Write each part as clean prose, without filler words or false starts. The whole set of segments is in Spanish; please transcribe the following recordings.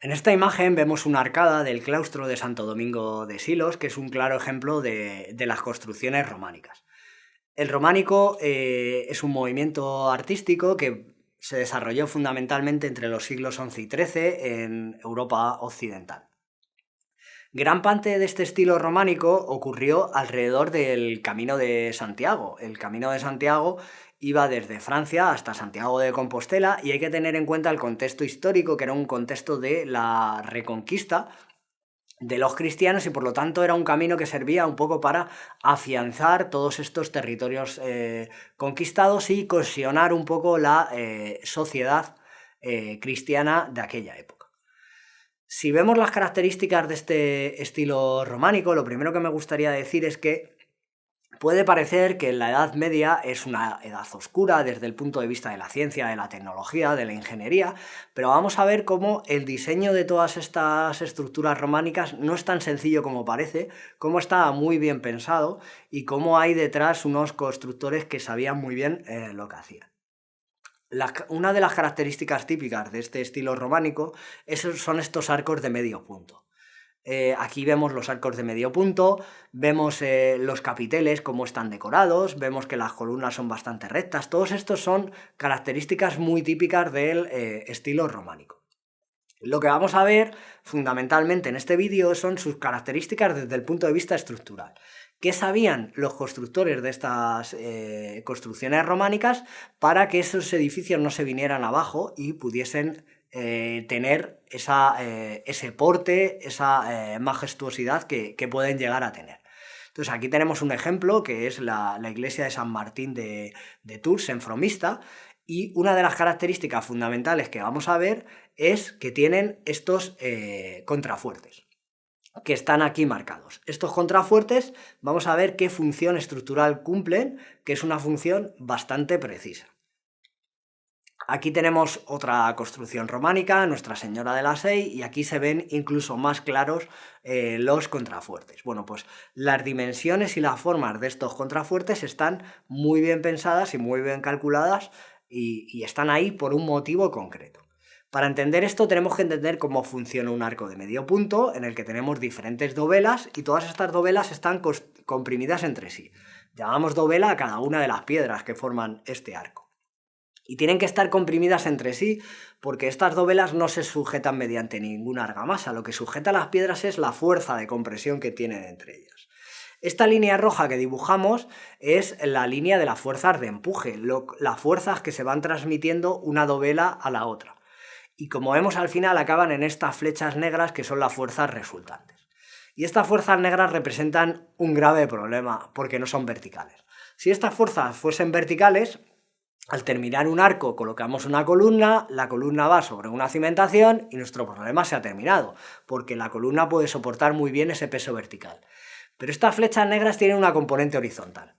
En esta imagen vemos una arcada del claustro de Santo Domingo de Silos, que es un claro ejemplo de las construcciones románicas. El románico es un movimiento artístico que se desarrolló fundamentalmente entre los siglos XI y XIII en Europa occidental. Gran parte de este estilo románico ocurrió alrededor del Camino de Santiago. El Camino de Santiago iba desde Francia hasta Santiago de Compostela y hay que tener en cuenta el contexto histórico, que era un contexto de la reconquista de los cristianos y por lo tanto era un camino que servía un poco para afianzar todos estos territorios conquistados y cohesionar un poco la sociedad cristiana de aquella época. Si vemos las características de este estilo románico, lo primero que me gustaría decir es que puede parecer que la Edad Media es una edad oscura desde el punto de vista de la ciencia, de la tecnología, de la ingeniería, pero vamos a ver cómo el diseño de todas estas estructuras románicas no es tan sencillo como parece, cómo está muy bien pensado y cómo hay detrás unos constructores que sabían muy bien lo que hacían. Una de las características típicas de este estilo románico son estos arcos de medio punto. Aquí vemos los arcos de medio punto, vemos los capiteles cómo están decorados, vemos que las columnas son bastante rectas. Todos estos son características muy típicas del estilo románico. Lo que vamos a ver fundamentalmente en este vídeo son sus características desde el punto de vista estructural. ¿Qué sabían los constructores de estas construcciones románicas para que esos edificios no se vinieran abajo y pudiesen tener ese porte, esa majestuosidad que pueden llegar a tener? Entonces aquí tenemos un ejemplo que es la iglesia de San Martín de Tours en Fromista, y una de las características fundamentales que vamos a ver es que tienen estos contrafuertes que están aquí marcados. Estos contrafuertes vamos a ver qué función estructural cumplen, que es una función bastante precisa. Aquí tenemos otra construcción románica, Nuestra Señora de la Sei, y aquí se ven incluso más claros los contrafuertes. Bueno, pues las dimensiones y las formas de estos contrafuertes están muy bien pensadas y muy bien calculadas y están ahí por un motivo concreto. Para entender esto tenemos que entender cómo funciona un arco de medio punto, en el que tenemos diferentes dovelas y todas estas dovelas están comprimidas entre sí. Llamamos dovela a cada una de las piedras que forman este arco. Y tienen que estar comprimidas entre sí porque estas dovelas no se sujetan mediante ninguna argamasa. Lo que sujeta las piedras es la fuerza de compresión que tienen entre ellas. Esta línea roja que dibujamos es la línea de las fuerzas de empuje, las fuerzas que se van transmitiendo una dovela a la otra. Y como vemos al final acaban en estas flechas negras que son las fuerzas resultantes. Y estas fuerzas negras representan un grave problema porque no son verticales. Si estas fuerzas fuesen verticales, al terminar un arco colocamos una columna, la columna va sobre una cimentación y nuestro problema se ha terminado, porque la columna puede soportar muy bien ese peso vertical. Pero estas flechas negras tienen una componente horizontal.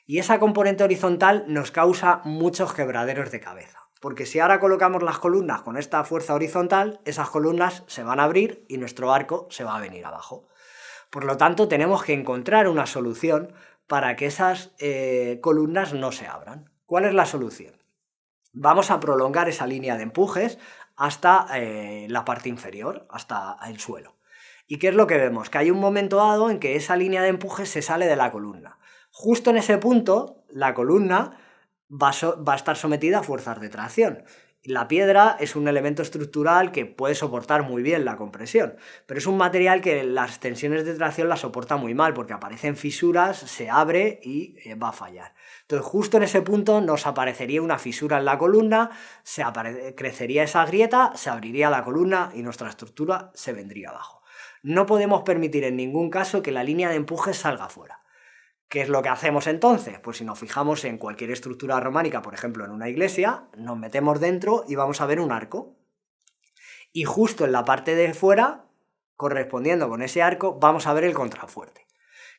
Y esa componente horizontal nos causa muchos quebraderos de cabeza. Porque si ahora colocamos las columnas con esta fuerza horizontal, esas columnas se van a abrir y nuestro arco se va a venir abajo. Por lo tanto, tenemos que encontrar una solución para que esas columnas no se abran. ¿Cuál es la solución? Vamos a prolongar esa línea de empujes hasta la parte inferior, hasta el suelo. ¿Y qué es lo que vemos? Que hay un momento dado en que esa línea de empujes se sale de la columna. Justo en ese punto, la columna va a estar sometida a fuerzas de tracción. La piedra es un elemento estructural que puede soportar muy bien la compresión, pero es un material que las tensiones de tracción la soporta muy mal porque aparecen fisuras, se abre y va a fallar. Entonces justo en ese punto nos aparecería una fisura en la columna, crecería esa grieta, se abriría la columna y nuestra estructura se vendría abajo. No podemos permitir en ningún caso que la línea de empuje salga fuera. ¿Qué es lo que hacemos entonces? Pues si nos fijamos en cualquier estructura románica, por ejemplo en una iglesia, nos metemos dentro y vamos a ver un arco. Y justo en la parte de fuera, correspondiendo con ese arco, vamos a ver el contrafuerte.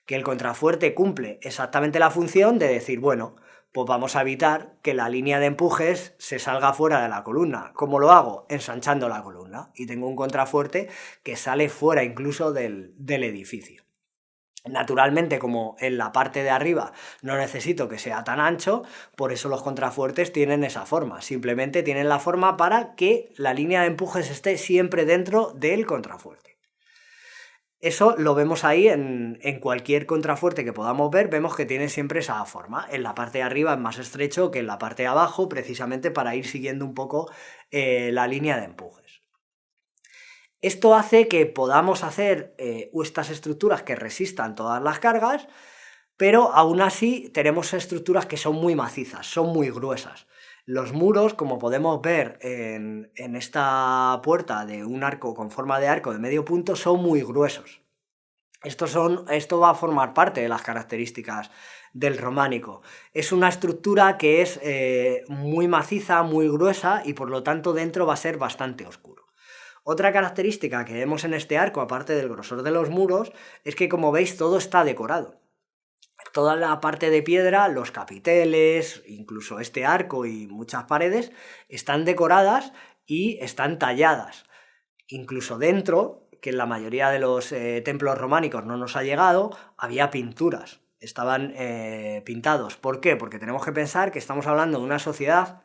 Que el contrafuerte cumple exactamente la función de decir, bueno, pues vamos a evitar que la línea de empujes se salga fuera de la columna. ¿Cómo lo hago? Ensanchando la columna. Y tengo un contrafuerte que sale fuera incluso del edificio. Naturalmente, como en la parte de arriba no necesito que sea tan ancho, por eso los contrafuertes tienen esa forma. Simplemente tienen la forma para que la línea de empujes esté siempre dentro del contrafuerte. Eso lo vemos ahí en cualquier contrafuerte que podamos ver, vemos que tiene siempre esa forma. En la parte de arriba es más estrecho que en la parte de abajo, precisamente para ir siguiendo un poco la línea de empujes. Esto hace que podamos hacer estas estructuras que resistan todas las cargas, pero aún así tenemos estructuras que son muy macizas, son muy gruesas. Los muros, como podemos ver en esta puerta de un arco con forma de arco de medio punto, son muy gruesos. Esto va a formar parte de las características del románico. Es una estructura que es muy maciza, muy gruesa y por lo tanto dentro va a ser bastante oscuro. Otra característica que vemos en este arco, aparte del grosor de los muros, es que, como veis, todo está decorado. Toda la parte de piedra, los capiteles, incluso este arco y muchas paredes, están decoradas y están talladas. Incluso dentro, que en la mayoría de los templos románicos no nos ha llegado, había pinturas. Estaban pintados. ¿Por qué? Porque tenemos que pensar que estamos hablando de una sociedad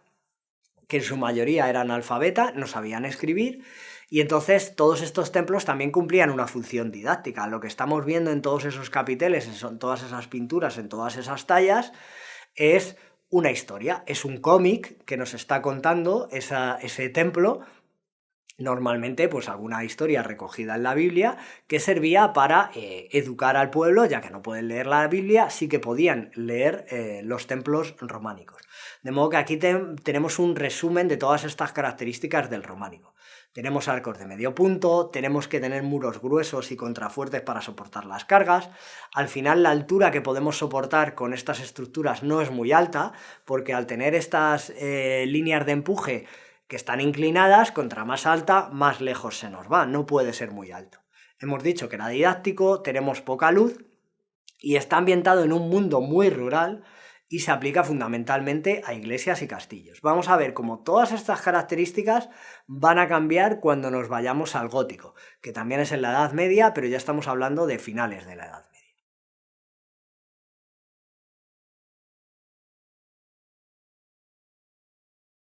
que en su mayoría era analfabeta, no sabían escribir, y entonces todos estos templos también cumplían una función didáctica. Lo que estamos viendo en todos esos capiteles, en todas esas pinturas, en todas esas tallas, es una historia, es un cómic que nos está contando ese templo, normalmente pues alguna historia recogida en la Biblia, que servía para educar al pueblo, ya que no pueden leer la Biblia, sí que podían leer los templos románicos. De modo que aquí tenemos un resumen de todas estas características del románico. Tenemos arcos de medio punto, tenemos que tener muros gruesos y contrafuertes para soportar las cargas. Al final la altura que podemos soportar con estas estructuras no es muy alta, porque al tener estas líneas de empuje que están inclinadas, contra más alta, más lejos se nos va, no puede ser muy alto. Hemos dicho que era didáctico, tenemos poca luz y está ambientado en un mundo muy rural y se aplica fundamentalmente a iglesias y castillos. Vamos a ver cómo todas estas características van a cambiar cuando nos vayamos al gótico, que también es en la Edad Media, pero ya estamos hablando de finales de la Edad Media.